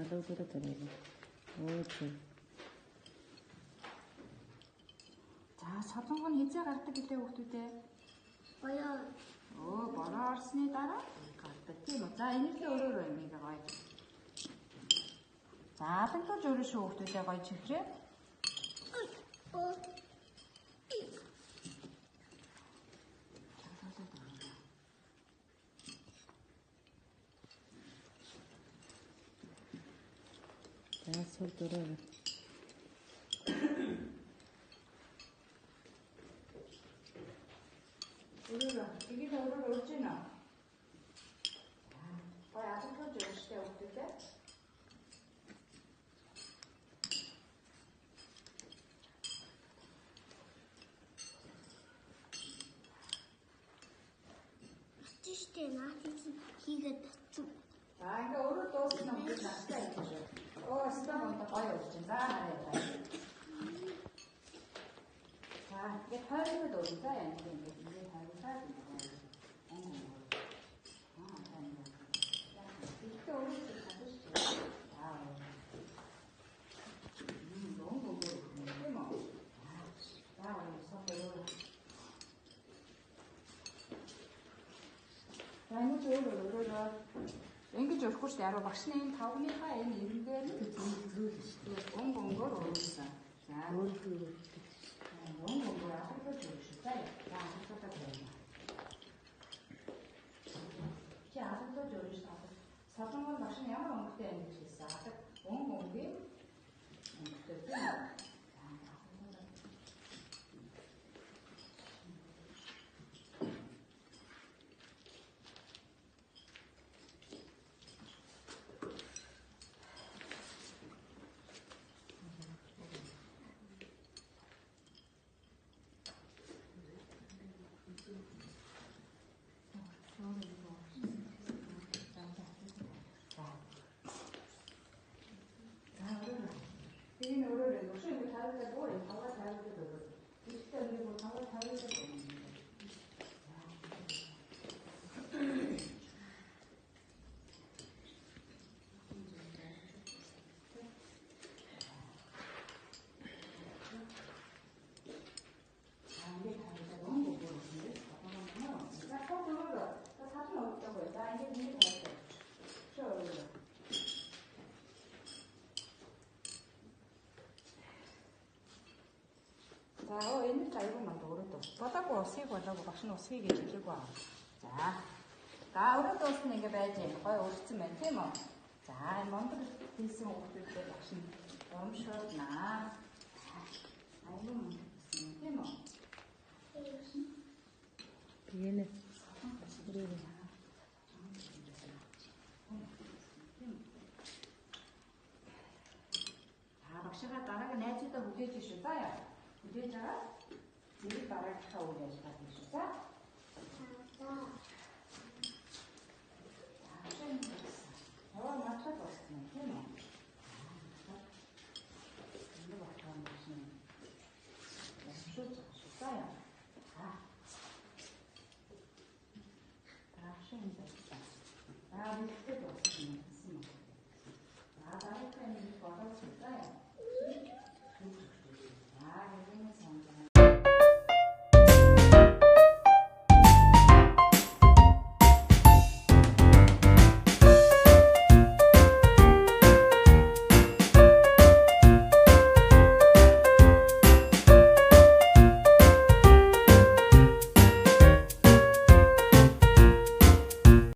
халуураа тарайг. Өөчөө. За солонгоо нь хизээ гардаг гэлээ хүүхдүүдээ. Боёо. Бороо орсны дараа гардаг тийм үү. За энэтэй өөрөөр байна гоё. За алагдаж өөрөө шүү хүүхдүүдээ гоё чихрээ. За сул дөрөв. 이게 더 오르지나? 아직 더 좋으시대 어떻게? Ateşten higet tuttum. 이거 오를 또 쓰면 우리 나시다 이거죠. 쓰다 보니까 거의 없지. 자, 이게 타일도 어디다 이게 타일 사야 돼. Ингэж өрөхгүй шүү дээ. Аруу багшны энэ тавныхаа энэ эргээр өнгөөр уурсан. За өнгөөр ахад шүү дээ. За ахад байна. Чи ахад жөрөж таа. Солонгон багш нь ямар өнгөтэй юм гэж хэлсэн. Ахад өнгөгийн өнгөтэй тийм. 이게 오르는 거 수입이 다를 때고 방과 다를 때도 이때 우리 방과 다를 때도 자, 얘는 자 이거만 더 오르도. 바다고 어시고 하다고 박신 어시게 지키고. 자, 오르도 쓰는 게 배지. 거의 오르지면 되면. 자, 먼저 필승 오를 때 박신 엄셔나. 아이고, 쓰는 되면. 얘는 그래. 자, 박신가 따라가 내지도 무게 주실까요? 부재자 이 바를 타오려 시작했어. 맞춰줬으면 되네. 이거 같은 것은 숫자요. 다 쉬운 거 있다. 밑에도 없으면